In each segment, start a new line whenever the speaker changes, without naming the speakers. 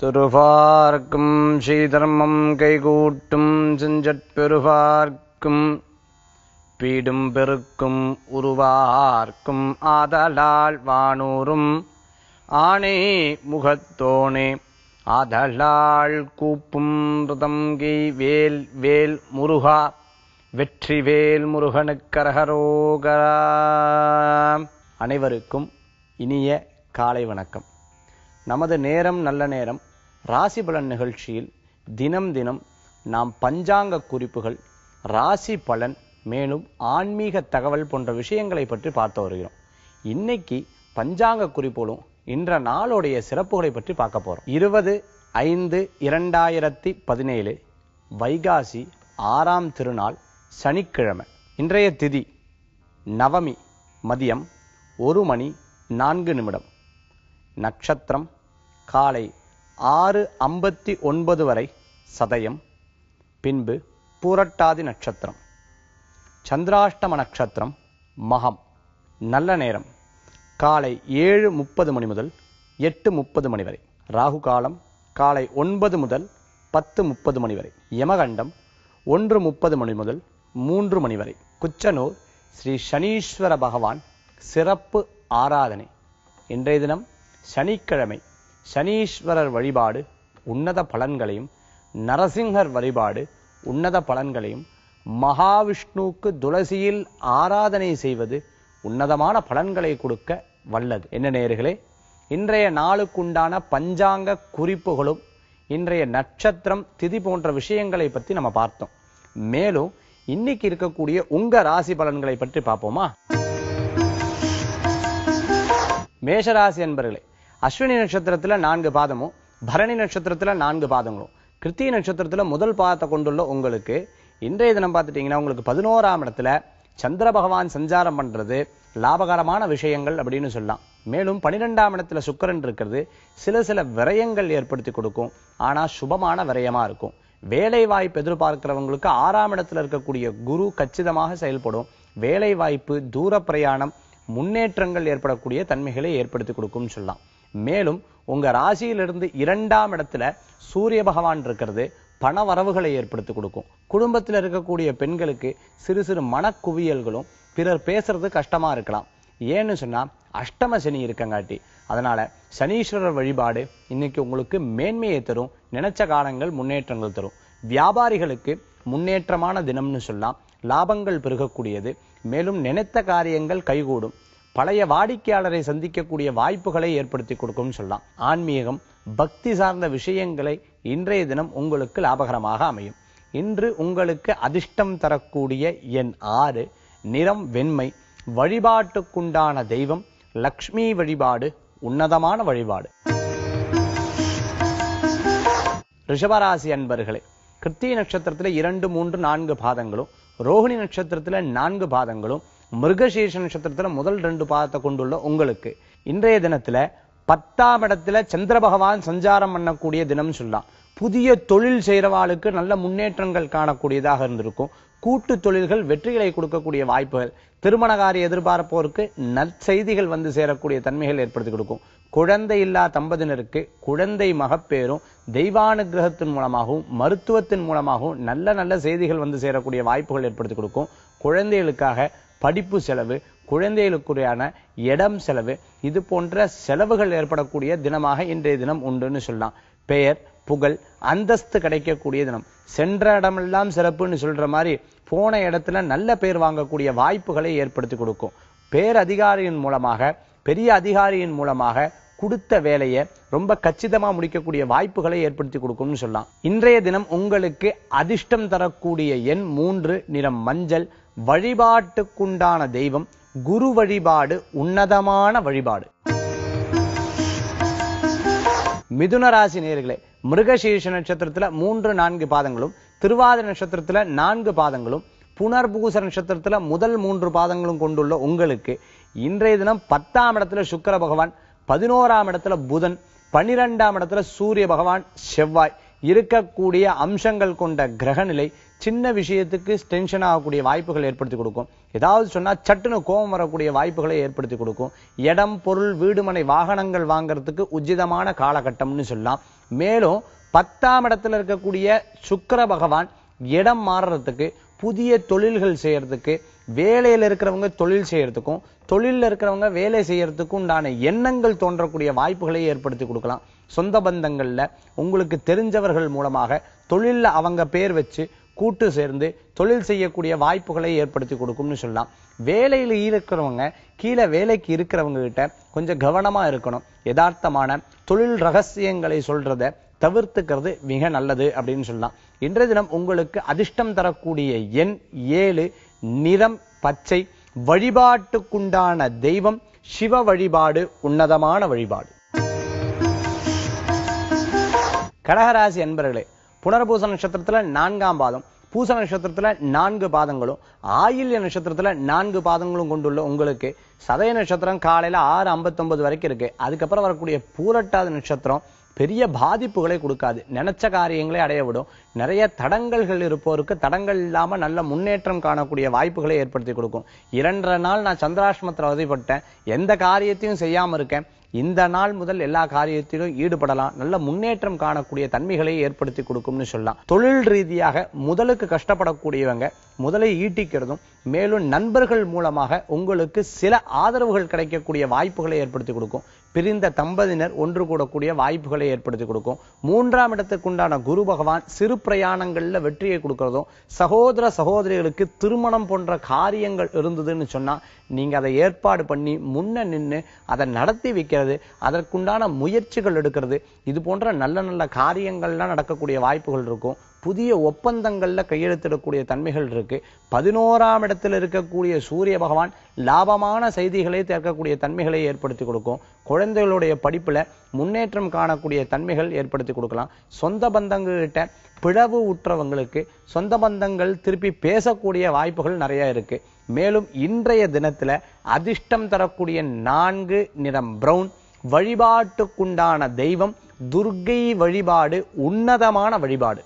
துருவார்க்கும் ஸ்ரீதர்மம் கைகூட்டும் செஞ்சற்பெருவார்க்கும் பீடும் பெருக்கும் உருவார்க்கும் ஆதலால் வானூரும் ஆனே முகத்தோனே ஆதலால் கூப்பும் ருதங்கை வேல் வேல் முருகா வெற்றிவேல் முருகனுக்கரகரோகரா. அனைவருக்கும் இனிய காலை வணக்கம். நமது நேரம் நல்ல நேரம் ராசி பலன் நிகழ்ச்சியில் தினம் தினம் நாம் பஞ்சாங்க குறிப்புகள், ராசி பலன், மேலும் ஆன்மீக தகவல் போன்ற விஷயங்களை பற்றி பார்த்து வருகிறோம். இன்னைக்கு பஞ்சாங்க குறிப்புகளும் இன்ற நாளுடைய சிறப்புகளை பற்றி பார்க்க போறோம். 20/5/2017 வைகாசி 6ஆம் திருநாள் சனிக்கிழமை. இன்றைய திதி நவமி மதியம் 1:04 நட்சத்திரம் காலை 6:59 வரை சதயம், பின்பு பூரட்டாதி நட்சத்திரம். சந்திராஷ்டம நட்சத்திரம் மகம். நல்ல நேரம் காலை 7:30 முதல் 8:30 வரை. ராகு காலம் காலை 9 முதல் 10:30 வரை. யமகண்டம் 1:30 முதல் 3 வரை. குச்சனூர் ஸ்ரீ சனீஸ்வர பகவான் சிறப்பு ஆராதனை. இன்றைய தினம் சனிக்கிழமை. சனீஸ்வரர் வழிபாடு உன்னத பலன்களையும், நரசிங்கர் வழிபாடு உன்னத பலன்களையும், மகாவிஷ்ணுவுக்கு துளசியில் ஆராதனை செய்வது உன்னதமான பலன்களை கொடுக்க வல்லது. என்ன நேயர்களே, இன்றைய நாளுக்குண்டான பஞ்சாங்க குறிப்புகளும் இன்றைய நட்சத்திரம் திதி போன்ற விஷயங்களை பற்றி நம்ம பார்த்தோம். மேலும் இன்னைக்கு இருக்கக்கூடிய உங்க ராசி பலன்களை பற்றி பார்ப்போமா? மேஷராசி அன்பர்களே, அஸ்வினி நட்சத்திரத்துல 4 பாதமும், பரணி நட்சத்திரத்துல 4 பாதங்களும், கிருத்திகை நட்சத்திரத்துல முதல் பாதத்தை கொண்டுள்ள உங்களுக்கு இன்றைய தினம் பார்த்துட்டீங்கன்னா உங்களுக்கு 11ஆம் இடத்துல சந்திர பகவான் சஞ்சாரம் பண்றது லாபகரமான விஷயங்கள் அப்படின்னு சொல்லலாம். மேலும் 12ஆம் இடத்துல சுக்கிரன் இருக்கிறது சில விரயங்கள் ஏற்படுத்தி கொடுக்கும். ஆனா சுபமான விரயமா இருக்கும். வேலை வாய்ப்பு எதிர்பார்க்கிறவங்களுக்கு 6ஆம் இடத்துல இருக்கக்கூடிய குரு கச்சிதமாக செயல்படும். வேலை வாய்ப்பு, தூர பிரயாணம், முன்னேற்றங்கள் ஏற்படக்கூடிய தன்மைகளை ஏற்படுத்தி கொடுக்கும் சொல்லலாம். மேலும் உங்க ராசியிலிருந்து 2ஆம் இடத்துல சூரிய பகவான் இருக்கிறது பண வரவுகளை ஏற்படுத்தி கொடுக்கும். குடும்பத்தில் இருக்கக்கூடிய பெண்களுக்கு சிறு சிறு மனக்குவியல்களும், பிறர் பேசுறது கஷ்டமா இருக்கலாம். ஏன்னு சொன்னா அஷ்டம சனி இருக்கங்காட்டி. அதனால சனீஸ்வரர் வழிபாடு இன்னைக்கு உங்களுக்கு மேன்மையை தரும். நினைச்ச காலங்கள் முன்னேற்றங்கள் தரும். வியாபாரிகளுக்கு முன்னேற்றமான தினம்னு சொல்லலாம். லாபங்கள் பெருகக்கூடியது. மேலும் நினைத்த காரியங்கள் கைகூடும். பழைய வாடிக்கையாளரை சந்திக்கக்கூடிய வாய்ப்புகளை ஏற்படுத்தி கொடுக்கும் சொல்லலாம். ஆன்மீகம், பக்தி சார்ந்த விஷயங்களை இன்றைய தினம் உங்களுக்கு லாபகரமாக அமையும். இன்று உங்களுக்கு அதிர்ஷ்டம் தரக்கூடிய எண் 6, நிறம் வெண்மை. வழிபாட்டுக்குண்டான தெய்வம் லக்ஷ்மி வழிபாடு உன்னதமான வழிபாடு. ரிஷபராசி அன்பர்களே, கிருத்திகை நட்சத்திரத்துல 2, 3, 4 பாதங்களும், ரோஹிணி நட்சத்திரத்துல 4 பாதங்களும், மிருகசீர்ஷ நட்சத்திரத்துல முதல் 2 பாதத்தை கொண்டுள்ள உங்களுக்கு இன்றைய தினத்துல 10ஆம் இடத்துல சந்திர பகவான் சஞ்சாரம் பண்ணக்கூடிய தினம் சொல்லலாம். புதிய தொழில் செய்யறவாளுக்கு நல்ல முன்னேற்றங்கள் காணக்கூடியதாக இருந்திருக்கும். கூட்டு தொழில்கள் வெற்றிகளை கொடுக்கக்கூடிய வாய்ப்புகள், திருமண காரிய எதிர்பார்ப்போருக்கு நற்செய்திகள் வந்து சேரக்கூடிய தன்மைகள் ஏற்படுத்தி கொடுக்கும். குழந்தை இல்லா தம்பதியினருக்கு குழந்தை மகப்பேறும் தெய்வானுகிரகத்தின் மூலமாகவும் மருத்துவத்தின் மூலமாகவும் நல்ல செய்திகள் வந்து சேரக்கூடிய வாய்ப்புகள் ஏற்படுத்தி கொடுக்கும். குழந்தைகளுக்காக படிப்பு செலவு, குழந்தைகளுக்குரியான இடம் செலவு, இது போன்ற செலவுகள் ஏற்படக்கூடிய தினமாக இன்றைய தினம் உண்டுன்னு சொல்லலாம். பெயர், புகழ், அந்தஸ்து கிடைக்கக்கூடிய தினம். சென்ற இடமெல்லாம் சிறப்புன்னு சொல்ற மாதிரி போன இடத்துல நல்ல பேர் வாங்கக்கூடிய வாய்ப்புகளை ஏற்படுத்தி கொடுக்கும். பேர் அதிகாரியின் மூலமாக, பெரிய அதிகாரியின் மூலமாக கொடுத்த வேலையை ரொம்ப கச்சிதமா முடிக்கக்கூடிய வாய்ப்புகளை ஏற்படுத்தி கொடுக்கும்னு சொல்லலாம். இன்றைய தினம் உங்களுக்கு அதிர்ஷ்டம் தரக்கூடிய எண் 3, நிறம் மஞ்சள். வழிபாட்டுக்குண்டான தெய்வம் குரு வழிபாடு உன்னதமான வழிபாடு. மிதுன ராசி நேயர்களே, மிருகசீர்ஷ நட்சத்திரத்துல 3, 4 பாதங்களும், திருவாதிரை நட்சத்திரத்துல 4 பாதங்களும், புனர்பூச நட்சத்திரத்துல முதல் 3 பாதங்களும் கொண்டுள்ள உங்களுக்கு இன்றைய தினம் 10ஆம் இடத்துல சுக்கிர பகவான், 11ஆம் இடத்துல புதன், 12ஆம் இடத்துல சூரிய பகவான், செவ்வாய் இருக்கக்கூடிய அம்சங்கள் கொண்ட கிரக நிலை சின்ன விஷயத்துக்கு டென்ஷன் ஆகக்கூடிய வாய்ப்புகள் ஏற்படுத்தி கொடுக்கும். ஏதாவது சொன்னா சட்டுன்னு கோபம் வரக்கூடிய வாய்ப்புகளை ஏற்படுத்தி கொடுக்கும். இடம், பொருள், வீடு, மனை, வாகனங்கள் வாங்குறதுக்கு உச்சிதமான காலகட்டம்னு சொல்லலாம். மேலும் 10ஆம் இடத்துல இருக்கக்கூடிய சுக்கிர பகவான் இடம் மாறுறதுக்கு, புதிய தொழில்கள் செய்யறதுக்கு, வேலையில இருக்கிறவங்க தொழில் செய்யறதுக்கும், தொழில்ல இருக்கிறவங்க வேலை செய்யறதுக்கும் உண்டான எண்ணங்கள் தோன்றக்கூடிய வாய்ப்புகளை ஏற்படுத்தி கொடுக்கலாம். சொந்த பந்தங்கள்ல உங்களுக்கு தெரிஞ்சவர்கள் மூலமாக தொழில்ல அவங்க பேர் வச்சு கூட்டு சேர்ந்து தொழில் செய்யக்கூடிய வாய்ப்புகளை ஏற்படுத்தி கொடுக்கும்னு சொல்லலாம். வேலையில இருக்கிறவங்க கீழே வேலைக்கு இருக்கிறவங்க கிட்ட கொஞ்சம் கவனமா இருக்கணும். யதார்த்தமான தொழில் ரகசியங்களை சொல்றத தவிர்த்துக்கிறது மிக நல்லது அப்படின்னு சொல்லலாம். இன்றைய தினம் உங்களுக்கு அதிர்ஷ்டம் தரக்கூடிய எண் 7, நிறம் பச்சை, வழிபாட்டுக்குண்டான தெய்வம் சிவ வழிபாடு, உன்னதமான வழிபாடு. கடகராசி அன்பர்களே, புனர்பூச நட்சத்திரத்துல 4ஆம் பாதம், பூச நட்சத்திரத்துல 4 பாதங்களும், ஆயில்ய நட்சத்திரத்துல 4 பாதங்களும் கொண்டுள்ள உங்களுக்கு சதய நட்சத்திரம் காலையில 6:59 வரைக்கும் இருக்கு. அதுக்கப்புறம் வரக்கூடிய பூரட்டாதி நட்சத்திரம் பெரிய பாதிப்புகளை கொடுக்காது. நினைச்ச காரியங்களை அடைய விடும். நிறைய தடங்கல்கள் இருப்போருக்கு தடங்கள் இல்லாம நல்ல முன்னேற்றம் காணக்கூடிய வாய்ப்புகளை ஏற்படுத்தி கொடுக்கும். 2 நாள் நான் சந்திராஷ்டமத்தில் அவதிப்பட்டேன், எந்த காரியத்தையும் செய்யாம இருக்கேன், இந்த நாள் முதல் எல்லா காரியத்திலும் ஈடுபடலாம், நல்ல முன்னேற்றம் காணக்கூடிய தன்மைகளை ஏற்படுத்தி கொடுக்கும்னு சொல்லலாம். தொழில் ரீதியாக முதலுக்கு கஷ்டப்படக்கூடியவங்க முதலை ஈட்டிக்கிறதும், மேலும் நண்பர்கள் மூலமாக உங்களுக்கு சில ஆதரவுகள் கிடைக்கக்கூடிய வாய்ப்புகளை ஏற்படுத்தி கொடுக்கும். பிரிந்த தம்பதியினர் ஒன்று கூடக்கூடிய வாய்ப்புகளை ஏற்படுத்தி கொடுக்கும். 3ஆம் இடத்துக்குண்டான குரு பகவான் சிறு பிரயாணங்கள்ல வெற்றியை கொடுக்கிறதும், சகோதர சகோதரிகளுக்கு திருமணம் போன்ற காரியங்கள் இருந்ததுன்னு சொன்னா நீங்க அதை ஏற்பாடு பண்ணி முன்ன நின்று அதை நடத்தி வைக்கிறது, அதற்குண்டான முயற்சிகள் எடுக்கிறது, இது போன்ற நல்ல நல்ல காரியங்கள்லாம் நடக்கக்கூடிய வாய்ப்புகள் இருக்கும். புதிய ஒப்பந்தங்கள்ல கையெழுத்திடக்கூடிய தன்மைகள் இருக்கு. 11ஆம் இடத்துல இருக்கக்கூடிய சூரிய பகவான் லாபமான செய்திகளை சேர்க்கக்கூடிய தன்மைகளை ஏற்படுத்தி கொடுக்கும். குழந்தைகளுடைய படிப்புல முன்னேற்றம் காணக்கூடிய தன்மைகள் ஏற்படுத்தி கொடுக்கலாம். சொந்த பந்தங்கள்கிட்ட பிளவு உற்றவங்களுக்கு சொந்த பந்தங்கள் திருப்பி பேசக்கூடிய வாய்ப்புகள் நிறைய இருக்கு. மேலும் இன்றைய தினத்துல அதிர்ஷ்டம் தரக்கூடிய 4, நிறம் பிரவுன், வழிபாட்டுக்குண்டான தெய்வம் துர்க்கை வழிபாடு, உன்னதமான வழிபாடு.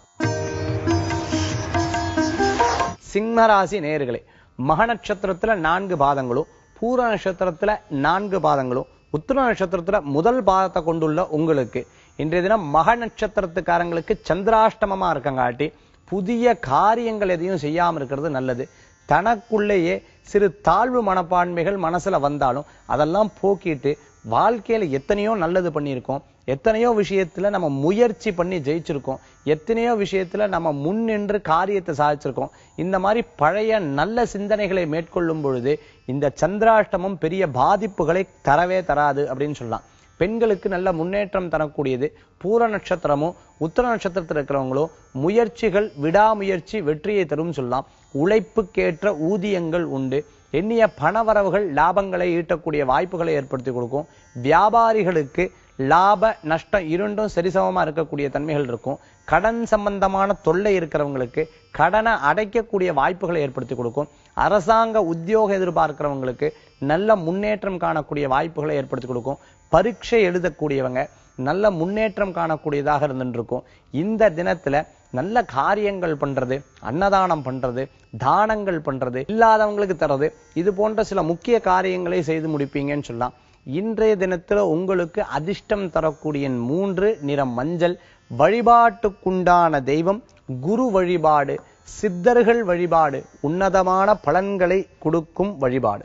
சிம்மராசி நேயர்களே, மக நட்சத்திரத்துல 4 பாதங்களும், பூர நட்சத்திரத்துல 4 பாதங்களும், உத்திர நட்சத்திரத்துல முதல் பாதத்தை கொண்டுள்ள உங்களுக்கு இன்றைய தினம் மக நட்சத்திரத்துக்காரங்களுக்கு சந்திராஷ்டமமா இருக்கங்காட்டி புதிய காரியங்கள் எதையும் செய்யாம இருக்கிறது நல்லது. தனக்குள்ளேயே சிறு தாழ்வு மனப்பான்மைகள் மனசுல வந்தாலும் அதெல்லாம் போக்கிட்டு வாழ்க்கையில எத்தனையோ நல்லது பண்ணியிருக்கோம், எத்தனையோ விஷயத்துல நம்ம முயற்சி பண்ணி ஜெயிச்சிருக்கோம், எத்தனையோ விஷயத்துல நம்ம முன்னின்று காரியத்தை சாதிச்சிருக்கோம். இந்த மாதிரி பழைய நல்ல சிந்தனைகளை மேற்கொள்ளும் பொழுது இந்த சந்திராஷ்டமம் பெரிய பாதிப்புகளை தரவே தராது அப்படின்னு சொல்லலாம். பெண்களுக்கு நல்ல முன்னேற்றம் தரக்கூடியது. பூர நட்சத்திரமும் உத்திர நட்சத்திரத்தில் இருக்கிறவங்களோ முயற்சிகள் விடாமுயற்சி வெற்றியை தரும் சொல்லலாம். உழைப்புக்கேற்ற ஊதியங்கள் உண்டு. எண்ணிய பணவரவுகள் லாபங்களை ஈட்டக்கூடிய வாய்ப்புகளை ஏற்படுத்தி கொடுக்கும். வியாபாரிகளுக்கு லாப நஷ்டம் இரண்டும் சரிசமமா இருக்கக்கூடிய தன்மைகள் இருக்கும். கடன் சம்பந்தமான தொல்லை இருக்கிறவங்களுக்கு கடனை அடைக்கக்கூடிய வாய்ப்புகளை ஏற்படுத்தி கொடுக்கும். அரசாங்க உத்தியோகம் எதிர்பார்க்கிறவங்களுக்கு நல்ல முன்னேற்றம் காணக்கூடிய வாய்ப்புகளை ஏற்படுத்தி கொடுக்கும். பரீட்சை எழுதக்கூடியவங்க நல்ல முன்னேற்றம் காணக்கூடியதாக இருந்துருக்கும். இந்த தினத்துல நல்ல காரியங்கள் பண்றது, அன்னதானம் பண்றது, தானங்கள் பண்றது, இல்லாதவங்களுக்கு தர்றது, இது போன்ற சில முக்கிய காரியங்களை செய்து முடிப்பீங்கன்னு சொல்லலாம். இன்றைய தினத்துல உங்களுக்கு அதிர்ஷ்டம் தரக்கூடிய 3, நிறம் மஞ்சள், வழிபாட்டுக்குண்டான தெய்வம் குரு வழிபாடு, சித்தர்கள் வழிபாடு, உன்னதமான பலன்களை கொடுக்கும் வழிபாடு.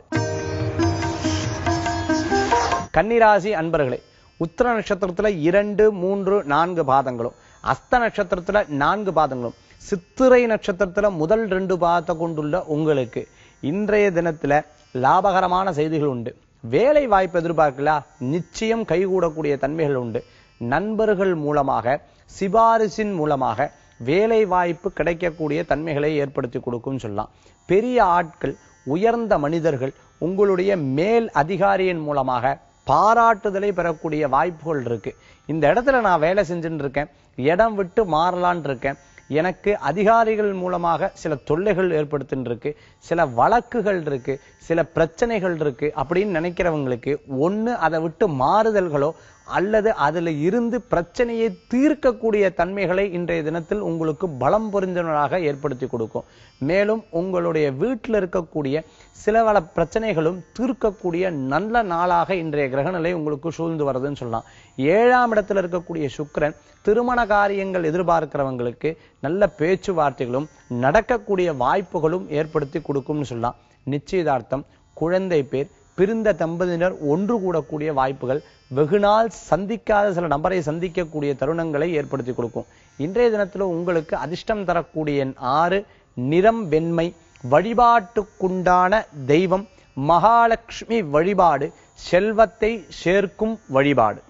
கன்னிராசி அன்பர்களே, உத்திர நட்சத்திரத்துல 2, 3, 4 பாதங்களும், அஸ்த நட்சத்திரத்துல 4 பாதங்களும், சித்திரை நட்சத்திரத்துல முதல் 2 பாதத்தை கொண்டுள்ள உங்களுக்கு இன்றைய தினத்துல லாபகரமான செய்திகள் உண்டு. வேலை வாய்ப்பு எதிர்பார்க்கலாம், நிச்சயம் கைகூடக்கூடிய தன்மைகள் உண்டு. நண்பர்கள் மூலமாக சிபாரிசின் மூலமாக வேலை வாய்ப்பு கிடைக்கக்கூடிய தன்மைகளை ஏற்படுத்தி கொடுக்கும் சொல்லலாம். பெரிய ஆட்கள், உயர்ந்த மனிதர்கள் உங்களுடைய மேல் அதிகாரியின் மூலமாக பாராட்டுதலை பெறக்கூடிய வாய்ப்புகள் இருக்கு. இந்த இடத்துல நான் வேலை செஞ்சுட்டு இருக்கேன், இடம் விட்டு மாறலான் இருக்கேன், எனக்கு அதிகாரிகள் மூலமாக சில தொல்லைகள் ஏற்படுத்தின்னு இருக்கு, சில வழக்குகள் இருக்கு, சில பிரச்சனைகள் இருக்கு அப்படின்னு நினைக்கிறவங்களுக்கு ஒண்ணு அதை விட்டு மாறுதல்களோ அல்லது அதுல இருந்து பிரச்சனையை தீர்க்கக்கூடிய தன்மைகளை இன்றைய தினத்தில் உங்களுக்கு பலம் பொருந்தினராக ஏற்படுத்தி கொடுக்கும். மேலும் உங்களுடைய வீட்டில் இருக்கக்கூடிய சில பல பிரச்சனைகளும் தீர்க்கக்கூடிய நல்ல நாளாக இன்றைய கிரகநிலை உங்களுக்கு சூழ்ந்து வருதுன்னு சொல்லலாம். 7ஆம் இடத்துல இருக்கக்கூடிய சுக்கிரன் திருமண காரியங்கள் எதிர்பார்க்கிறவங்களுக்கு நல்ல பேச்சுவார்த்தைகளும் நடக்கக்கூடிய வாய்ப்புகளும் ஏற்படுத்தி கொடுக்கும்னு சொல்லலாம். நிச்சயதார்த்தம், குழந்தை பேர், பிரிந்த தம்பதியினர் ஒன்று கூடக்கூடிய வாய்ப்புகள், வெகுநாள் சந்திக்காத சில நபரை சந்திக்கக்கூடிய தருணங்களை ஏற்படுத்தி கொடுக்கும். இன்றைய தினத்தில் உங்களுக்கு அதிர்ஷ்டம் தரக்கூடிய 6, நிறம் வெண்மை, வழிபாட்டுக்குண்டான தெய்வம் மகாலட்சுமி வழிபாடு, செல்வத்தை சேர்க்கும் வழிபாடு.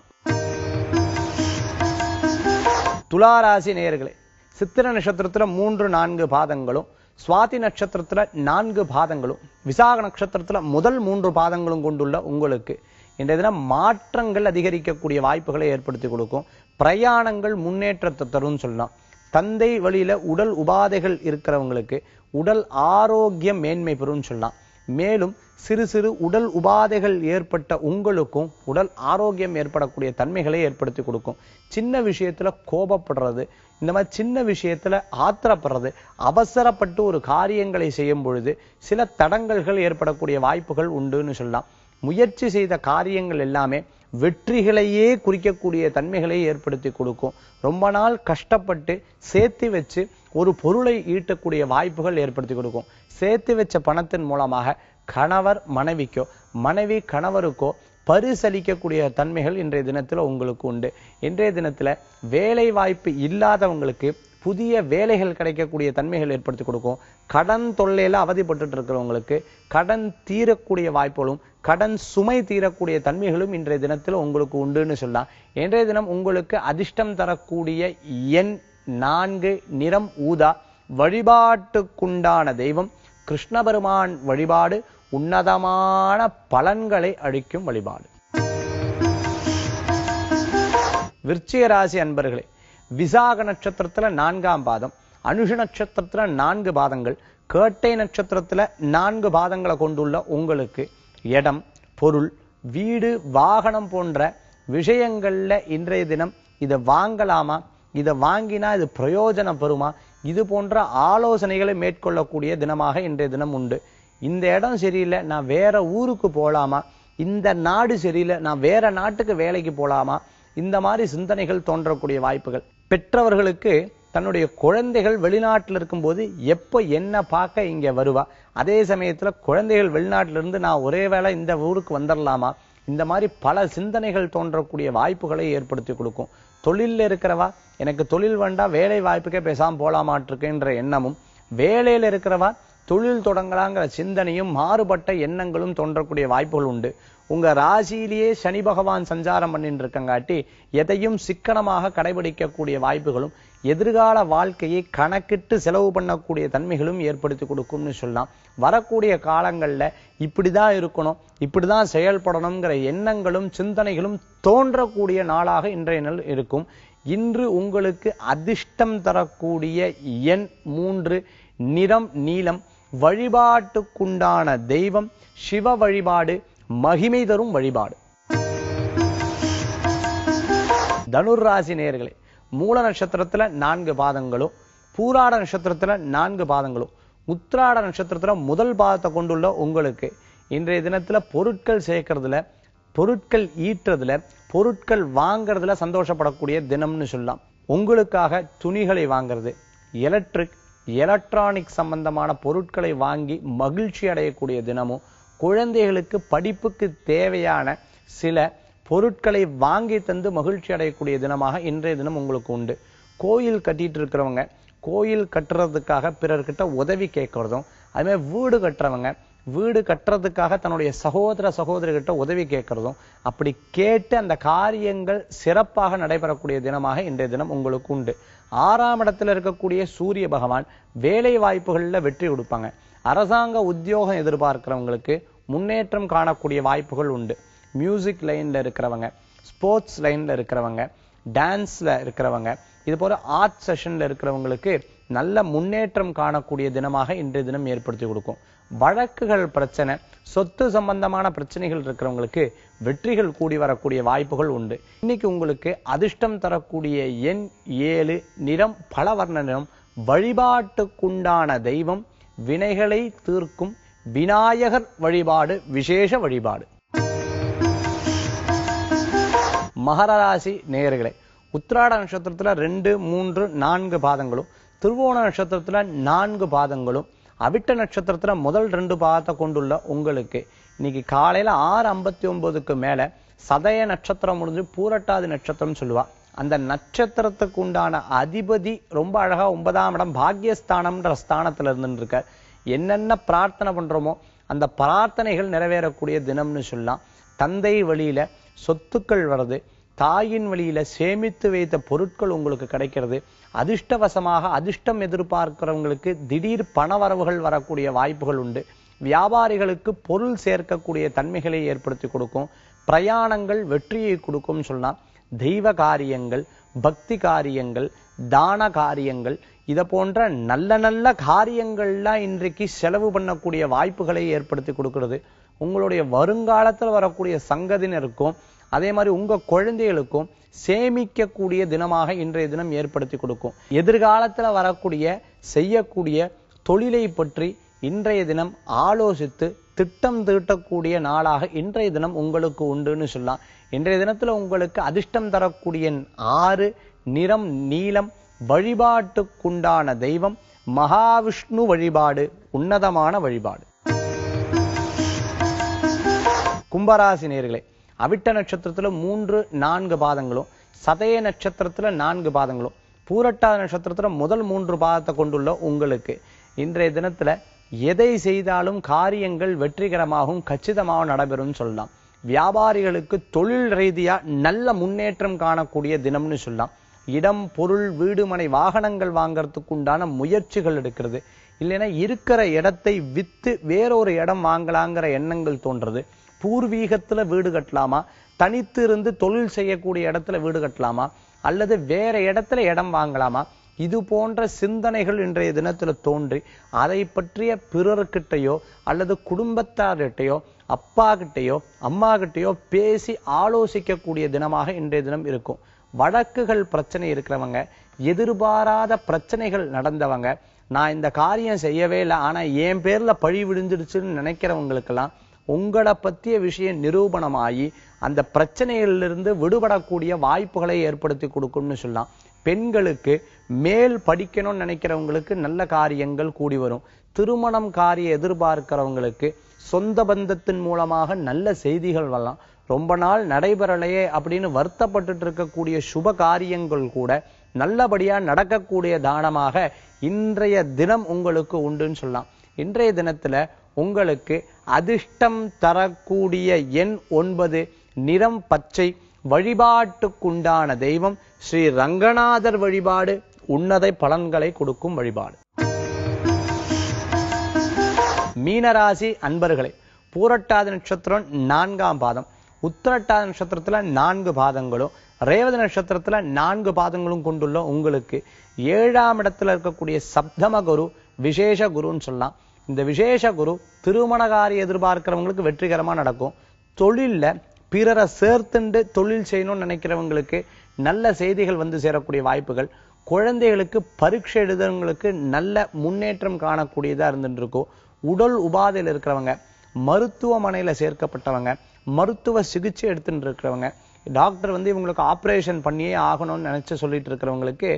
துளாராசி நேயர்களே, சித்திர நட்சத்திரத்துல 3, 4 பாதங்களும், சுவாதி நட்சத்திரத்துல 4 பாதங்களும், விசாக நட்சத்திரத்துல முதல் 3 பாதங்களும் கொண்டுள்ள உங்களுக்கு இன்றைய தினம் மாற்றங்கள் அதிகரிக்கக்கூடிய வாய்ப்புகளை ஏற்படுத்தி கொடுக்கும். பிரயாணங்கள் முன்னேற்றத்தை தரும் சொல்லலாம். தந்தை வழியில உடல் உபாதைகள் இருக்கிறவங்களுக்கு உடல் ஆரோக்கியம் மேன்மை பெறும் சொல்லலாம். மேலும் சிறு சிறு உடல் உபாதைகள் ஏற்பட்ட உங்களுக்கும் உடல் ஆரோக்கியம் ஏற்படக்கூடிய தன்மைகளை ஏற்படுத்தி கொடுக்கும். சின்ன விஷயத்துல கோபப்படுறது, இந்த மாதிரி சின்ன விஷயத்துல ஆத்திரப்படுறது, அவசரப்பட்டு ஒரு காரியங்களை செய்யும் பொழுது சில தடங்கல்கள் ஏற்படக்கூடிய வாய்ப்புகள் உண்டுன்னு சொல்லலாம். முயற்சி செய்த காரியங்கள் எல்லாமே வெற்றிகளையே குறிக்கக்கூடிய தன்மைகளை ஏற்படுத்தி கொடுக்கும். ரொம்ப நாள் கஷ்டப்பட்டு சேர்த்து வச்சு ஒரு பொருளை ஈட்டக்கூடிய வாய்ப்புகள் ஏற்படுத்தி கொடுக்கும். சேர்த்து வச்ச பணத்தின் மூலமாக கணவர் மனைவிக்கோ, மனைவி கணவருக்கோ பரிசளிக்கக்கூடிய தன்மைகள் இன்றைய தினத்துல உங்களுக்கு உண்டு. இன்றைய தினத்துல வேலை வாய்ப்பு இல்லாதவங்களுக்கு புதிய வேலைகள் கிடைக்கக்கூடிய தன்மைகள் ஏற்படுத்தி கொடுக்கும். கடன் தொல்லையில அவதிப்பட்டு இருக்கிறவங்களுக்கு கடன் தீரக்கூடிய வாய்ப்புகளும் கடன் சுமை தீரக்கூடிய தன்மைகளும் இன்றைய தினத்துல உங்களுக்கு உண்டுன்னு சொல்லலாம். இன்றைய தினம் உங்களுக்கு அதிர்ஷ்டம் தரக்கூடிய எண் 4, நிறம் ஊதா, வழிபாட்டுக்குண்டான தெய்வம் கிருஷ்ண பெருமான் வழிபாடு, உன்னதமான பலன்களை அளிக்கும் வழிபாடு. விருச்சிக ராசி அன்பர்களே, விசாக நட்சத்திரத்துல 4ஆம் பாதம், அனுஷ நட்சத்திரத்துல 4 பாதங்கள், கேட்டை நட்சத்திரத்துல 4 பாதங்களை கொண்டுள்ள உங்களுக்கு இடம், பொருள், வீடு, வாகனம் போன்ற விஷயங்கள்ல இன்றைய தினம் இதை வாங்கலாமா, இதை வாங்கினா இது பிரயோஜனம் பெறுமா, இது போன்ற ஆலோசனைகளை மேற்கொள்ளக்கூடிய தினமாக இன்றைய தினம் உண்டு. இந்த இடம் சரியில்லை, நான் வேற ஊருக்கு போலாமா, இந்த நாடு சரியில்லை, நான் வேற நாட்டுக்கு வேலைக்கு போலாமா, இந்த மாதிரி சிந்தனைகள் தோன்றக்கூடிய வாய்ப்புகள். பெற்றவர்களுக்கு தன்னுடைய குழந்தைகள் வெளிநாட்டில் இருக்கும்போது எப்போ என்ன பார்க்க இங்க வருவா, அதே சமயத்துல குழந்தைகள் வெளிநாட்டில இருந்து நான் ஒரே வேளை இந்த ஊருக்கு வந்துடலாமா, இந்த மாதிரி பல சிந்தனைகள் தோன்றக்கூடிய வாய்ப்புகளை ஏற்படுத்தி கொடுக்கும். தொழிலில் இருக்கிறவா எனக்கு தொழில் வேண்டாம், வேலை வாய்ப்புக்கே பேசாம போலாமாட்டிருக்குன்ற எண்ணமும், வேலையில இருக்கிறவா தொழில் தொடங்கலாங்கிற சிந்தனையும் மாறுபட்ட எண்ணங்களும் தோன்றக்கூடிய வாய்ப்புகள் உண்டு. உங்க ராசியிலேயே சனி பகவான் சஞ்சாரம் பண்ணிட்டு இருக்கங்காட்டி எதையும் சிக்கனமாக கடைபிடிக்கக்கூடிய வாய்ப்புகளும், எதிர்கால வாழ்க்கையை கணக்கிட்டு செலவு பண்ணக்கூடிய தன்மைகளும் ஏற்படுத்தி கொடுக்கும்னு சொல்லலாம். வரக்கூடிய காலங்கள்ல இப்படிதான் இருக்கணும், இப்படிதான் செயல்படணுங்கிற எண்ணங்களும் சிந்தனைகளும் தோன்றக்கூடிய நாளாக இன்றைய நாள் இருக்கும். இன்று உங்களுக்கு அதிர்ஷ்டம் தரக்கூடிய எண் 3, நிறம் நீலம், வழிபாட்டுக்குண்டான தெய்வம் சிவ வழிபாடு, மகிமை தரும் வழிபாடு. தனுர் ராசி நேயர்களே, மூல நட்சத்திரத்துல 4 பாதங்களும், பூராட நட்சத்திரத்துல 4 பாதங்களும், உத்திராட நட்சத்திரத்துல முதல் பாதத்தை கொண்டுள்ள உங்களுக்கு இன்றைய தினத்துல பொருட்கள் சேர்க்கறதுல, பொருட்கள் ஈட்டுறதுல, பொருட்கள் வாங்கறதுல சந்தோஷப்படக்கூடிய தினம்னு சொல்லலாம். உங்களுக்காக துணிகளை வாங்குறது, எலக்ட்ரானிக் சம்பந்தமான பொருட்களை வாங்கி மகிழ்ச்சி அடையக்கூடிய தினமும், குழந்தைகளுக்கு படிப்புக்கு தேவையான சில பொருட்களை வாங்கி தந்து மகிழ்ச்சி அடையக்கூடிய தினமாக இன்றைய தினம் உங்களுக்கு உண்டு. கோயில் கட்டிட்டு இருக்கிறவங்க கோயில் கட்டுறதுக்காக பிறர்கிட்ட உதவி கேட்கறதும், அதே மாதிரி வீடு கட்டுறவங்க வீடு கட்டுறதுக்காக தன்னுடைய சகோதரிகிட்ட உதவி கேட்கறதும், அப்படி கேட்டு அந்த காரியங்கள் சிறப்பாக நடைபெறக்கூடிய தினமாக இன்றைய தினம் உங்களுக்கு உண்டு. 6ஆம் இடத்துல இருக்கக்கூடிய சூரிய பகவான் வேலை வாய்ப்புகள்ல வெற்றி கொடுப்பாங்க. அரசாங்க உத்தியோகம் எதிர்பார்க்கிறவங்களுக்கு முன்னேற்றம் காணக்கூடிய வாய்ப்புகள் உண்டு. மியூசிக் லைன்ல இருக்கிறவங்க, ஸ்போர்ட்ஸ் லைன்ல இருக்கிறவங்க, டான்ஸ்ல இருக்கிறவங்க, இது போல ஆர்ட் செஷன்ல இருக்கிறவங்களுக்கு நல்ல முன்னேற்றம் காணக்கூடிய தினமாக இன்றைய தினம் ஏற்படுத்தி கொடுக்கும். வழக்குகள் பிரச்சனை, சொத்து சம்பந்தமான பிரச்சனைகள் இருக்கிறவங்களுக்கு வெற்றிகள் கூடி வரக்கூடிய வாய்ப்புகள் உண்டு. இன்னைக்கு உங்களுக்கு அதிர்ஷ்டம் தரக்கூடிய எண் 7, நிறம் பலவர்ண நிறம், வழிபாட்டுக்குண்டான தெய்வம் வினைகளை தீர்க்கும் விநாயகர் வழிபாடு விசேஷ வழிபாடு. மகர ராசி நேயர்களே, உத்திராட நட்சத்திரத்துல 2, 3, 4 பாதங்களும், திருவோண நட்சத்திரத்துல 4 பாதங்களும், அவிட்ட நட்சத்திரத்துல முதல் 2 பாதத்தை கொண்டுள்ள உங்களுக்கு இன்னைக்கு காலையில 6:59க்கு மேல சதய நட்சத்திரம் முடிஞ்சு பூரட்டாதி நட்சத்திரம் சொல்லுவா. அந்த நட்சத்திரத்துக்கு உண்டான அதிபதி ரொம்ப அழகா 9ஆம் இடம் பாக்யஸ்தானம்ன்ற ஸ்தானத்துல இருந்துட்டு என்னென்ன பிரார்த்தனை பண்றோமோ அந்த பிரார்த்தனைகள் நிறைவேறக்கூடிய தினம்னு சொல்லலாம். தந்தை வழியில சொத்துக்கள் வருது, தாயின் வழியில சேமித்து வைத்த பொருட்கள் உங்களுக்கு கிடைக்கிறது. அதிர்ஷ்டவசமாக அதிர்ஷ்டம் எதிர்பார்க்கிறவங்களுக்கு திடீர் பணவரவுகள் வரக்கூடிய வாய்ப்புகள் உண்டு. வியாபாரிகளுக்கு பொருள் சேர்க்கக்கூடிய தன்மைகளை ஏற்படுத்தி கொடுக்கும். பிரயாணங்கள் வெற்றியை கொடுக்கும் சொல்லலாம். தெய்வ காரியங்கள், பக்தி காரியங்கள், தான காரியங்கள், இத போன்ற நல்ல நல்ல காரியங்கள்லாம் இன்றைக்கு செலவு பண்ணக்கூடிய வாய்ப்புகளை ஏற்படுத்தி கொடுக்கிறது. உங்களுடைய வருங்காலத்தில் வரக்கூடிய சங்கதினருக்கும் அதே மாதிரி உங்க குழந்தைகளுக்கும் சேமிக்கக்கூடிய தினமாக இன்றைய தினம் ஏற்படுத்தி கொடுக்கும். எதிர்காலத்துல வரக்கூடிய செய்யக்கூடிய தொழிலை பற்றி இன்றைய தினம் ஆலோசித்து திட்டம் தீட்டக்கூடிய நாளாக இன்றைய தினம் உங்களுக்கு உண்டுன்னு சொல்லலாம். இன்றைய தினத்துல உங்களுக்கு அதிர்ஷ்டம் தரக்கூடிய 6, நிறம் நீலம், வழிபாட்டுக்குண்டான தெய்வம் மகாவிஷ்ணு வழிபாடு உன்னதமான வழிபாடு. கும்பராசி நேயர்களே, அவிட்ட நட்சத்திரத்துல 3, 4 பாதங்களும், சதய நட்சத்திரத்துல 4 பாதங்களும், பூரட்டாத நட்சத்திரத்துல முதல் 3 பாதத்தை கொண்டுள்ள உங்களுக்கு இன்றைய தினத்துல எதை செய்தாலும் காரியங்கள் வெற்றிகரமாகவும் கச்சிதமாகவும் நடைபெறும் சொல்லலாம். வியாபாரிகளுக்கு தொழில் ரீதியா நல்ல முன்னேற்றம் காணக்கூடிய தினம்னு சொல்லலாம். இடம், பொருள், வீடு, மனை, வாகனங்கள் வாங்கறதுக்கு உண்டான முயற்சிகள் எடுக்கிறது. இல்லைன்னா இருக்கிற இடத்தை வித்து வேறொரு இடம் வாங்கலாங்கிற எண்ணங்கள் தோன்றது. பூர்வீகத்துல வீடு கட்டலாமா, தனித்து இருந்து தொழில் செய்யக்கூடிய இடத்துல வீடு கட்டலாமா, அல்லது வேற இடத்துல இடம் வாங்கலாமா, இது போன்ற சிந்தனைகள் இன்றைய தினத்துல தோன்றி அதை பற்றிய பிறர்கிட்டையோ அல்லது குடும்பத்தார்கிட்டையோ அப்பா கிட்டையோ அம்மா கிட்டையோ பேசி ஆலோசிக்கக்கூடிய தினமாக இன்றைய தினம் இருக்கும். வழக்குகள் பிரச்சனை இருக்கிறவங்க, எதிர்பாராத பிரச்சனைகள் நடந்தவங்க, நான் இந்த காரியம் செய்யவே இல்லை ஆனா என் பேர்ல பழி விழுந்துடுச்சுன்னு நினைக்கிறவங்களுக்கெல்லாம் உங்களை பற்றிய விஷயம் நிரூபணமாகி அந்த பிரச்சனைகளிலிருந்து விடுபடக்கூடிய வாய்ப்புகளை ஏற்படுத்தி கொடுக்கும்னு சொல்லலாம். பெண்களுக்கு மேல் படிக்கணும்னு நினைக்கிறவங்களுக்கு நல்ல காரியங்கள் கூடி வரும். திருமணம் காரியம் எதிர்பார்க்கிறவங்களுக்கு சொந்த பந்தத்தின் மூலமாக நல்ல செய்திகள் வரலாம். ரொம்ப நாள் நடைபெறலையே அப்படின்னு வருத்தப்பட்டு இருக்கக்கூடிய சுப காரியங்கள் கூட நல்லபடியா நடக்கக்கூடிய தானமாக இன்றைய தினம் உங்களுக்கு உண்டுன்னு சொல்லலாம். இன்றைய தினத்துல உங்களுக்கு அதிர்ஷ்டம் தரக்கூடிய எண் 9, நிறம் பச்சை, வழிபாட்டுக்குண்டான தெய்வம் ஸ்ரீ ரங்கநாதர் வழிபாடு உன்னத பலன்களை கொடுக்கும் வழிபாடு. மீனராசி அன்பர்களே, பூரட்டாதி நட்சத்திரம் 4ஆம் பாதம், உத்திரட்டாதி நட்சத்திரத்துல 4 பாதங்களும், ரேவதி நட்சத்திரத்துல 4 பாதங்களும் கொண்டுள்ள உங்களுக்கு 7ஆம் இடத்துல இருக்கக்கூடிய சப்தம குரு விசேஷ குருன்னு சொல்லலாம். இந்த விசேஷ குரு திருமண காரியம் எதிர்பார்க்கிறவங்களுக்கு வெற்றிகரமா நடக்கும். தொழில்ல பிறரை சேர்த்துண்டு தொழில் செய்யணும்னு நினைக்கிறவங்களுக்கு நல்ல செய்திகள் வந்து சேரக்கூடிய வாய்ப்புகள். குழந்தைகளுக்கு பரீட்சை எழுதுறவங்களுக்கு நல்ல முன்னேற்றம் காணக்கூடியதா இருந்துட்டு இருக்கும். உடல் உபாதையில் இருக்கிறவங்க, மருத்துவமனையில சேர்க்கப்பட்டவங்க, மருத்துவ சிகிச்சை எடுத்துட்டு இருக்கிறவங்க, டாக்டர் வந்து இவங்களுக்கு ஆபரேஷன் பண்ணியே ஆகணும்னு நினைச்சு சொல்லிட்டு இருக்கிறவங்களுக்கு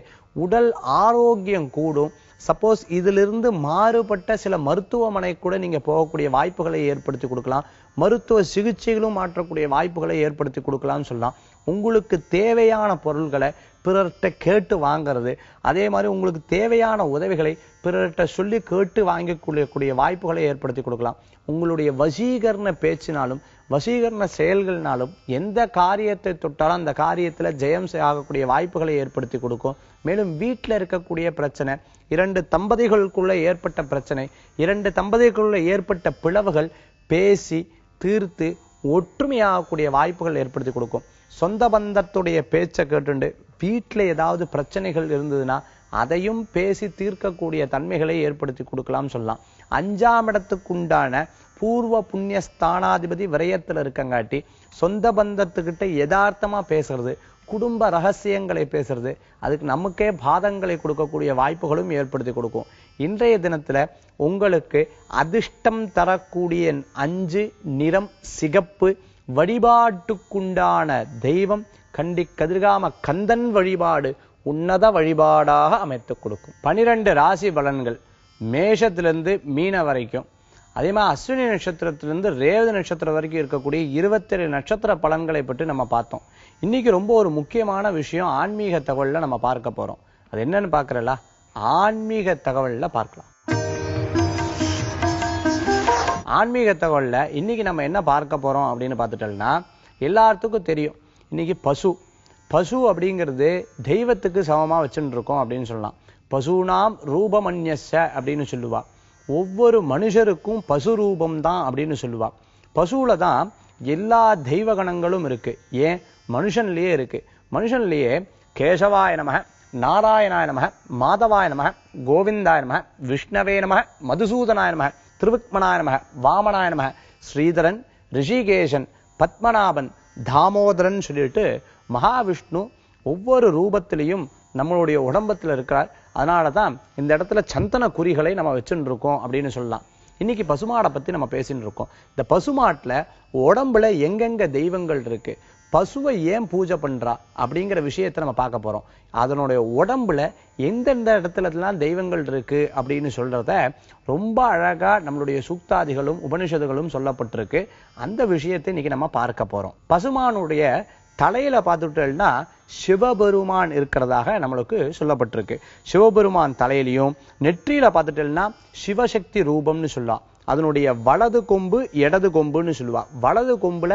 உடல் ஆரோக்கியம் கூடும். சப்போஸ் இதிலிருந்து மாறுபட்ட சில மருத்துவமனை கூட நீங்க போகக்கூடிய வாய்ப்புகளை ஏற்படுத்தி கொடுக்கலாம். மருத்துவ சிகிச்சைகளும் மாற்றக்கூடிய வாய்ப்புகளை ஏற்படுத்தி கொடுக்கலாம்னு சொல்லலாம். உங்களுக்கு தேவையான பொருள்களை பிறர்கிட்ட கேட்டு வாங்கிறது, அதே மாதிரி உங்களுக்கு தேவையான உதவிகளை பிறர்கிட்ட சொல்லி கேட்டு வாங்கிக்கூடிய வாய்ப்புகளை ஏற்படுத்தி கொடுக்கலாம். உங்களுடைய வசீகரண பேச்சினாலும் வசீகரண செயல்கள்னாலும் எந்த காரியத்தை தொட்டாலும் அந்த காரியத்துல ஜெயம் ஆகக்கூடிய வாய்ப்புகளை ஏற்படுத்தி கொடுக்கும். மேலும் வீட்டில் இருக்கக்கூடிய பிரச்சனை, 2 தம்பதிகளுக்குள்ள ஏற்பட்ட பிரச்சனை, 2 தம்பதிகளுக்குள்ள ஏற்பட்ட பிளவுகள் பேசி தீர்த்து ஒற்றுமையாகக்கூடிய வாய்ப்புகள் ஏற்படுத்தி கொடுக்கும். சொந்த பந்தத்துடைய பேச்சை கேட்டுண்டு வீட்டில் ஏதாவது பிரச்சனைகள் இருந்ததுன்னா அதையும் பேசி தீர்க்கக்கூடிய தன்மைகளை ஏற்படுத்தி கொடுக்கலாம் சொல்லலாம். 5ஆம் இடத்துக்குண்டான பூர்வ புண்ணிய ஸ்தானாதிபதி விரயத்தில் இருக்கங்காட்டி சொந்த பந்தத்துக்கிட்ட யதார்த்தமா பேசுறது, குடும்ப ரகசியங்களை பேசுறது, அதுக்கு நமக்கே பாதங்களை கொடுக்கக்கூடிய வாய்ப்புகளும் ஏற்படுத்தி கொடுக்கும். இன்றைய தினத்துல உங்களுக்கு அதிர்ஷ்டம் தரக்கூடிய 5 நிறம் சிகப்பு. வழிபாட்டுக்குண்டான தெய்வம் கண்டி கதிர்காம கந்தன் வழிபாடு உன்னத வழிபாடாக அமைத்துக் கொடுக்கும். 12 ராசி பலன்கள் மேஷத்திலிருந்து மீன வரைக்கும், அதே மாதிரி அஸ்வினி நட்சத்திரத்திலிருந்து ரேவதி நட்சத்திரம் வரைக்கும் இருக்கக்கூடிய 27 நட்சத்திர பலன்களை பற்றி நம்ம பார்த்தோம். இன்னைக்கு ரொம்ப ஒரு முக்கியமான விஷயம் ஆன்மீக தகவல்ல நம்ம பார்க்க போறோம். அது என்னன்னு பார்க்கறல ஆன்மீக தகவல்ல பார்க்கலாம். ஆன்மீக தகவல்ல இன்னைக்கு நம்ம என்ன பார்க்க போறோம் அப்படின்னு பார்த்துட்டோம்னா, எல்லாத்துக்கும் தெரியும் இன்னைக்கு பசு அப்படிங்கிறது தெய்வத்துக்கு சமமா வச்சுட்டு இருக்கோம் அப்படின்னு சொல்லலாம். பசுனாம் ரூபமன்யஸ்ய அப்படின்னு சொல்லுவா. ஒவ்வொரு மனுஷருக்கும் பசு ரூபம் தான் அப்படின்னு சொல்லுவா. பசுவுல தான் எல்லா தெய்வ கணங்களும் இருக்கு. ஏன் மனுஷன்லயே இருக்கு. மனுஷன்லயே கேசவாய நமக, நாராயணாய நமக, மாதவாய நமக, கோவிந்தாய நமக, விஷ்ணவே நமக, மதுசூதனாய நமக, திருவிக்மனாய நமக, வாமனாய நமக, ஸ்ரீதரன், ரிஷிகேஷன், பத்மநாபன், தாமோதரன் சொல்லிட்டு மகாவிஷ்ணு ஒவ்வொரு ரூபத்திலையும் நம்மளுடைய உடம்பத்துல இருக்கிறார். அதனாலதான் இந்த இடத்துல சந்தன குறிகளை நம்ம வச்சுட்டு இருக்கோம் அப்படின்னு சொல்லலாம். இன்னைக்கு பசுமாடை பத்தி நம்ம பேசிட்டு இருக்கோம். இந்த பசுமாட்டுல உடம்புல எங்கெங்க தெய்வங்கள் இருக்கு, பசுவை ஏன் பூஜை பண்றா அப்படிங்கிற விஷயத்தை நம்ம பார்க்க போறோம். அதனுடைய உடம்புல எந்தெந்த இடத்துலலாம் தெய்வங்கள் இருக்கு அப்படின்னு சொல்றத ரொம்ப அழகா நம்மளுடைய சூக்தாதிகளும் உபனிஷதுகளும் சொல்லப்பட்டிருக்கு. அந்த விஷயத்தை இன்னைக்கு நம்ம பார்க்க போறோம். பசுமானுடைய தலையில பார்த்துட்டோம்னா சிவபெருமான் இருக்கிறதாக நம்மளுக்கு சொல்லப்பட்டிருக்கு. சிவபெருமான் தலையிலையும் நெற்றியில பார்த்துட்டோம்னா சிவசக்தி ரூபம்னு சொல்லலாம். அதனுடைய வலது கொம்பு இடது கொம்புன்னு சொல்லுவா. வலது கொம்புல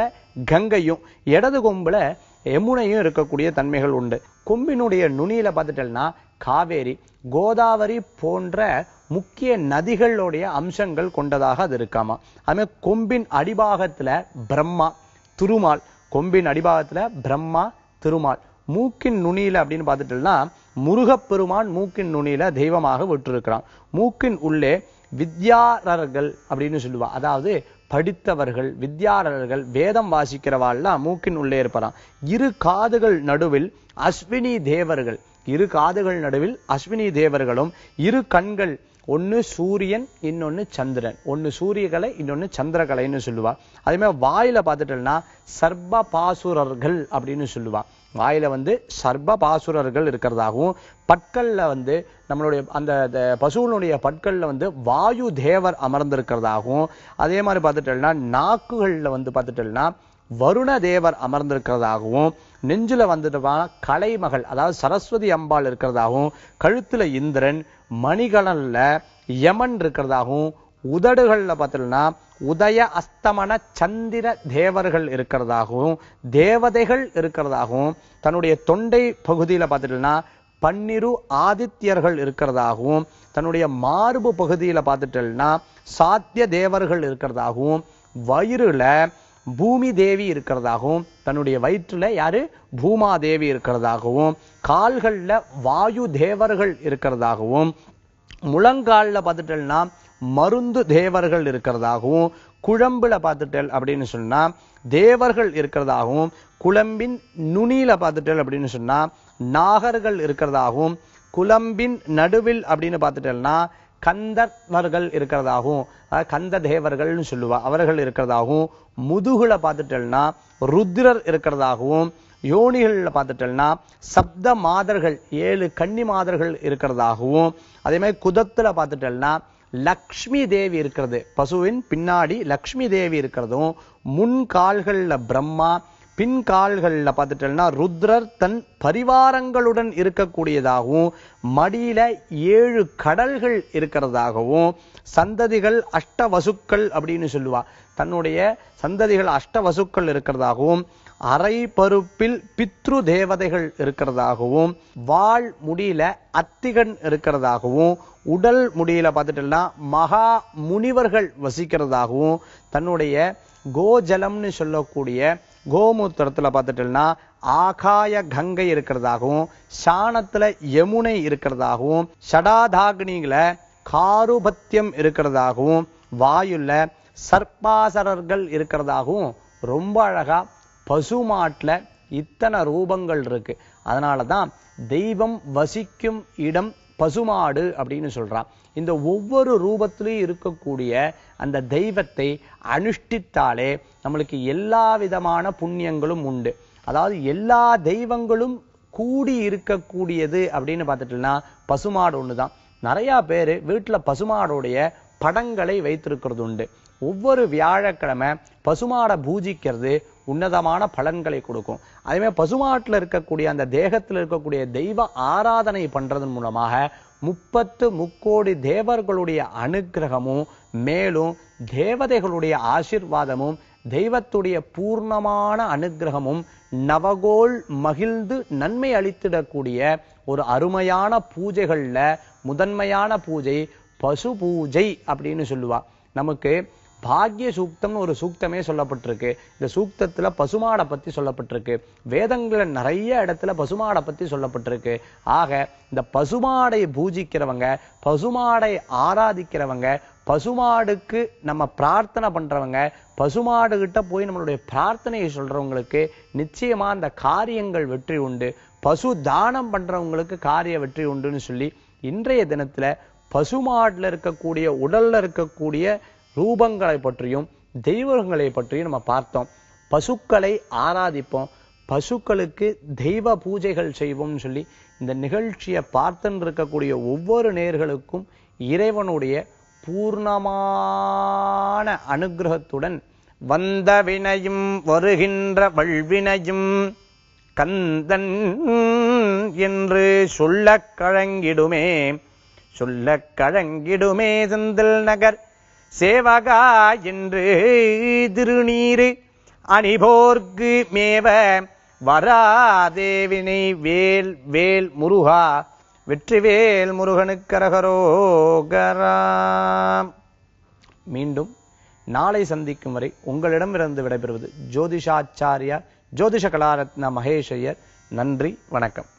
கங்கையும் இடது கொம்புல யமுனையும் இருக்கக்கூடிய தன்மைகள் உண்டு. கொம்பினுடைய நுனியில பார்த்துட்டோம்னா காவேரி, கோதாவரி போன்ற முக்கிய நதிகளுடைய அம்சங்கள் கொண்டதாக அது இருக்காமா. அதுமாதிரி கொம்பின் அடிபாகத்துல பிரம்மா, திருமால், கொம்பின் அடிபாகத்துல பிரம்மா, திருமால். மூக்கின் நுனியில அப்படின்னு பார்த்துட்டோம்னா முருகப்பெருமான் மூக்கின் நுனியில தெய்வமாக விட்டிருக்கிறான். மூக்கின் உள்ளே வித்யாரர்கள் அப்படின்னு சொல்லுவா. அதாவது படித்தவர்கள், வித்யாரர்கள், வேதம் வாசிக்கிறவாள்லாம் மூக்கின் உள்ளே இருப்பாராம். இரு காதுகள் நடுவில் அஸ்வினி தேவர்கள், இரு காதுகள் நடுவில் அஸ்வினி தேவர்களும், இரு கண்கள், ஒன்னு சூரியன் இன்னொன்னு சந்திரன், ஒன்னு சூரியகலை இன்னொன்னு சந்திரகலைன்னு சொல்லுவா. அதே மாதிரி வாயில பார்த்துட்டோம்னா சர்ப பாசுரர்கள் அப்படின்னு சொல்லுவா. வாயில சர்ப பாசுரர்கள் இருக்கிறதாகவும், பற்கள்ல நம்மளுடைய அந்த பசுவனுடைய பற்கள்ல வாயு தேவர் அமர்ந்திருக்கிறதாகவும், அதே மாதிரி பார்த்துட்டோம்னா நாக்குகள்ல பார்த்துட்டோம்னா வருண தேவர் அமர்ந்திருக்கிறதாகவும், நெஞ்சுல கலைமகள் அதாவது சரஸ்வதி அம்பாள் இருக்கிறதாகவும், கழுத்துல இந்திரன், மணிகலன்ல யமன் இருக்கிறதாகவும், உதடுகள்ல பார்த்தோம்னா உதய அஸ்தமன சந்திர தேவர்கள் இருக்கிறதாகவும், தேவதைகள் இருக்கிறதாகவும், தன்னுடைய தொண்டை பகுதியில பார்த்துட்டோம்னா பன்னிரு ஆதித்யர்கள் இருக்கிறதாகவும், தன்னுடைய மார்பு பகுதியில பார்த்துட்டோம்னா சாத்திய தேவர்கள் இருக்கிறதாகவும், வயிறுல பூமி தேவி இருக்கிறதாகவும், தன்னுடைய வயிற்றுல யாரு பூமாதேவி இருக்கிறதாகவும், கால்கள்ல வாயு தேவர்கள் இருக்கிறதாகவும், முழங்கால்ல பார்த்துட்டோம்னா மருந்து தேவர்கள் இருக்கிறதாகவும், குழம்புல பார்த்துட்டல் அப்படின்னு சொன்னா தேவர்கள் இருக்கிறதாகவும், குழம்பின் நுனியில பார்த்துட்டல் அப்படின்னு சொன்னா நாகர்கள் இருக்கிறதாகவும், குழம்பின் நடுவில் அப்படின்னு பார்த்துட்டல்னா கந்தர்வர்கள் இருக்கிறதாகவும், கந்த தேவர்கள்னு சொல்லுவா, அவர்கள் இருக்கிறதாகவும், முதுகுல பார்த்துட்டல்னா ருத்ரர் இருக்கிறதாகவும், யோனிகள்ல பார்த்துட்டல்னா சப்த மாதர்கள் 7 கன்னி மாதர்கள் இருக்கிறதாகவும், அதே மாதிரி குதத்துல பார்த்துட்டல்னா லக்ஷ்மி தேவி இருக்கிறது. பசுவின் பின்னாடி லக்ஷ்மி தேவி இருக்கிறதும், முன் கால்கள்ல பிரம்மா, பின் கால்கள்ல பார்த்துட்டல்னா ருத்ரர் தன் பரிவாரங்களுடன் இருக்கக்கூடியதாகவும், மடியில 7 கடல்கள் இருக்கிறதாகவும், சந்ததிகள் அஷ்டவசுக்கள் அப்படின்னு சொல்லுவா. தன்னுடைய சந்ததிகள் அஷ்டவசுக்கள் இருக்கிறதாகவும், அரை பருப்பில் பித்ரு தேவதைகள் இருக்கிறதாகவும், வாள் முடியில அத்திகன் இருக்கிறதாகவும், உடல் முடியில பார்த்துட்டோம்னா மகா முனிவர்கள் வசிக்கிறதாகவும், தன்னுடைய கோஜலம்னு சொல்லக்கூடிய கோமூத்திரத்துல பார்த்துட்டோம்னா ஆகாய கங்கை இருக்கிறதாகவும், சாணத்துல யமுனை இருக்கிறதாகவும், ஷடாதாக்னிகள காருபத்தியம் இருக்கிறதாகவும், வாயுல சர்ப்பாசரர்கள் இருக்கிறதாகவும், ரொம்ப அழகா பசுமாட்டுல இத்தனை ரூபங்கள் இருக்கு. அதனாலதான் தெய்வம் வசிக்கும் இடம் பசுமாடு அப்படின்னு சொல்றான். இந்த ஒவ்வொரு ரூபத்திலையும் இருக்கக்கூடிய அந்த தெய்வத்தை அனுஷ்டித்தாலே நம்மளுக்கு எல்லா விதமான புண்ணியங்களும் உண்டு. அதாவது எல்லா தெய்வங்களும் கூடி இருக்கக்கூடியது அப்படின்னு பார்த்துட்டோம்னா பசுமாடு ஒண்ணுதான். நிறைய பேரு வீட்டுல பசுமாடுடைய படங்களை வைத்திருக்கிறது உண்டு. ஒவ்வொரு வியாழக்கிழமை பசுமாடை பூஜிக்கிறது உன்னதமான பலன்களை கொடுக்கும். அதே மாதிரி பசுமாட்டில் இருக்கக்கூடிய அந்த தேகத்தில் இருக்கக்கூடிய தெய்வ ஆராதனை பண்றதன் மூலமாக 30 தேவர்களுடைய அனுக்கிரகமும், மேலும் தேவதைகளுடைய ஆசீர்வாதமும், தெய்வத்துடைய பூர்ணமான அனுக்கிரகமும் நவகோள் மகிழ்ந்து நன்மை அளித்திடக்கூடிய ஒரு அருமையான பூஜைகள்ல முதன்மையான பூஜை பசு பூஜை அப்படின்னு சொல்லுவா. நமக்கு பாக்ய சூக்தம்னு ஒரு சூக்தமே சொல்லப்பட்டிருக்கு. இந்த சூக்தத்துல பசுமாடை பத்தி சொல்லப்பட்டிருக்கு. வேதங்கள நிறைய இடத்துல பசுமாடை பத்தி சொல்லப்பட்டிருக்கு. ஆக இந்த பசுமாடை பூஜிக்கிறவங்க, பசுமாடை ஆராதிக்கிறவங்க, பசுமாடுக்கு நம்ம பிரார்த்தனை பண்றவங்க, பசுமாடு கிட்ட போய் நம்மளுடைய பிரார்த்தனையை சொல்றவங்களுக்கு நிச்சயமா அந்த காரியங்கள் வெற்றி உண்டு. பசு தானம் பண்றவங்களுக்கு காரிய வெற்றி உண்டுன்னு சொல்லி இன்றைய தினத்துல பசுமாடுல இருக்கக்கூடிய உடல்ல இருக்கக்கூடிய ரூபங்களை பற்றியும் தெய்வங்களை பற்றியும் நம்ம பார்த்தோம். பசுக்களை ஆராதிப்போம், பசுக்களுக்கு தெய்வ பூஜைகள் செய்வோம்னு சொல்லி இந்த நிகழ்ச்சியை பார்த்துன்னு இருக்கக்கூடிய ஒவ்வொரு நேயர்களுக்கும் இறைவனுடைய பூர்ணமான அனுகிரகத்துடன் வந்த வினையும் வருகின்ற வல்வினையும் கந்தன் என்று சொல்லக் கழங்கிடுமே செந்தில் நகர் சேவகா என்று திருநீரு அணிபோர்க்கு மேவ வராதேவினை வேல் வேல் முருகா வெற்றிவேல் முருகனுக்கரகரோகரா. மீண்டும் நாளை சந்திக்கும் வரை உங்களிடமிருந்து விடைபெறுவது ஜோதிஷாச்சாரியா ஜோதிஷ கலாரத்ன மகேஷ் ஐயர். நன்றி, வணக்கம்.